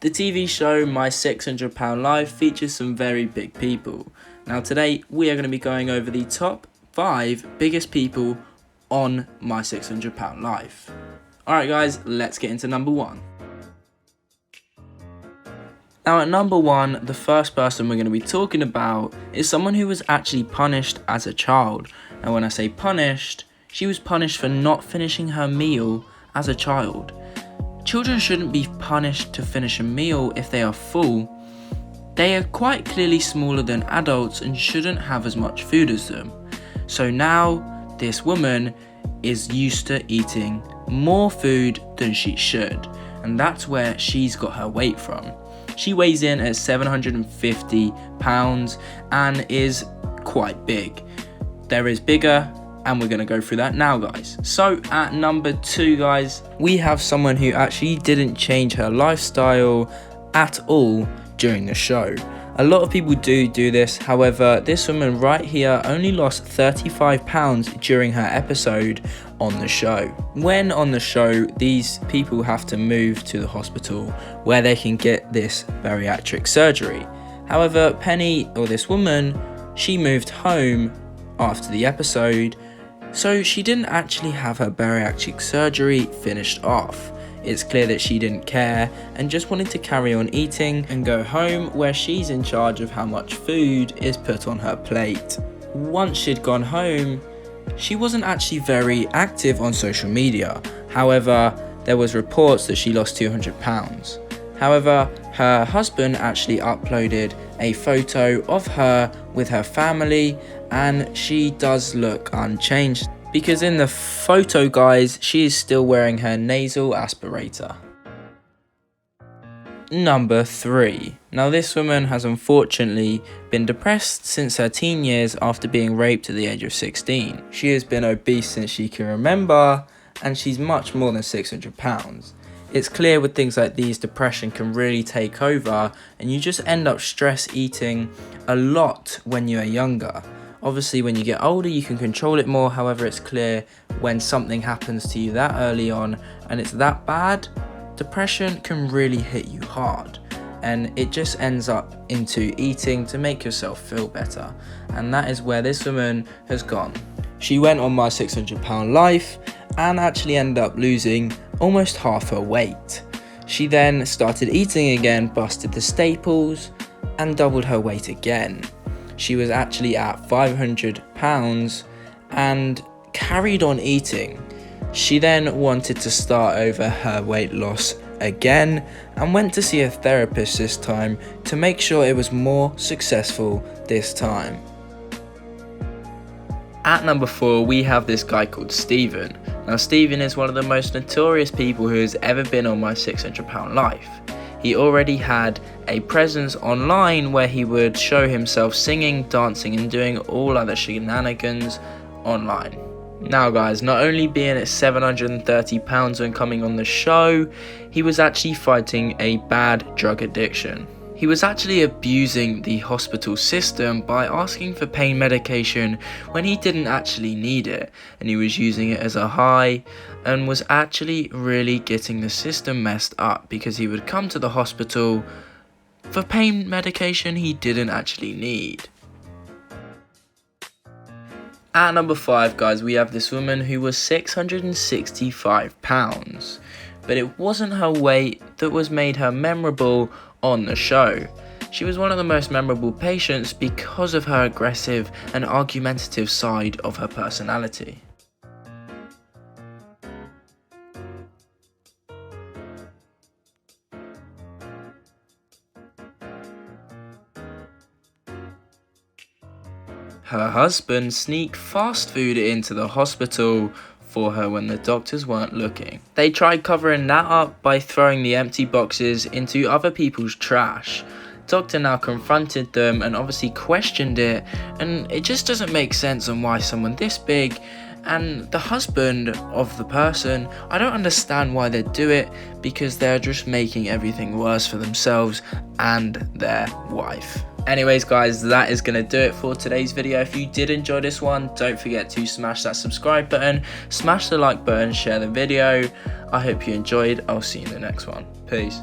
The TV show My £600 Life features some very big people. Now today we are going to be going over the top 5 biggest people on My £600 Life. Alright guys, let's get into number 1. Now at number 1, the first person we're going to be talking about is someone who was actually punished as a child. Now when I say punished, she was punished for not finishing her meal as a child. Children shouldn't be punished to finish a meal if they are full. They are quite clearly smaller than adults and shouldn't have as much food as them. So now this woman is used to eating more food than she should, and that's where she's got her weight from. She weighs in at 750 pounds and is quite big. There is bigger, and we're going to go through that now guys. So at number 2 guys, we have someone who actually didn't change her lifestyle at all during the show. A lot of people do this, however this woman right here only lost 35 pounds during her episode on the show. When on the show, these people have to move to the hospital where they can get this bariatric surgery. However, Penny, or this woman, she moved home after the episode, so she didn't actually have her bariatric surgery finished off. It's clear that she didn't care and just wanted to carry on eating and go home where she's in charge of how much food is put on her plate. Once she'd gone home, she wasn't actually very active on social media. However, there was reports that she lost 200 pounds. However, her husband actually uploaded a photo of her with her family, and she does look unchanged because in the photo guys, she is still wearing her nasal aspirator. Number 3. Now this woman has unfortunately been depressed since her teen years after being raped at the age of 16. She has been obese since she can remember, and she's much more than 600 pounds. It's clear with things like these, depression can really take over and you just end up stress eating a lot when you are younger. Obviously when you get older you can control it more, however it's clear when something happens to you that early on and it's that bad, depression can really hit you hard. And it just ends up into eating to make yourself feel better. And that is where this woman has gone. She went on My £600 Life and actually ended up losing almost half her weight. She then started eating again, busted the staples, and doubled her weight again. She was actually at 500 pounds and carried on eating. She then wanted to start over her weight loss again and went to see a therapist this time to make sure it was more successful this time. At number 4, we have this guy called Stephen. Now Stephen is one of the most notorious people who has ever been on My £600 Life. He already had a presence online where he would show himself singing, dancing and doing all other shenanigans online. Now guys, not only being at 730 pounds when coming on the show, he was actually fighting a bad drug addiction. He was actually abusing the hospital system by asking for pain medication when he didn't actually need it, and he was using it as a high and was actually really getting the system messed up because he would come to the hospital for pain medication he didn't actually need. At number 5 guys, we have this woman who was 665 pounds, but it wasn't her weight that was made her memorable on the show. She was one of the most memorable patients because of her aggressive and argumentative side of her personality. Her husband sneaked fast food into the hospital for her when the doctors weren't looking. They tried covering that up by throwing the empty boxes into other people's trash. Doctor now confronted them and obviously questioned it, and it just doesn't make sense on why someone this big and the husband of the person, I don't understand why they do it, because they're just making everything worse for themselves and their wife. Anyways guys, that is going to do it for today's video. If you did enjoy this one, don't forget to smash that subscribe button, smash the like button, share the video. I hope you enjoyed. I'll see you in the next one. Peace.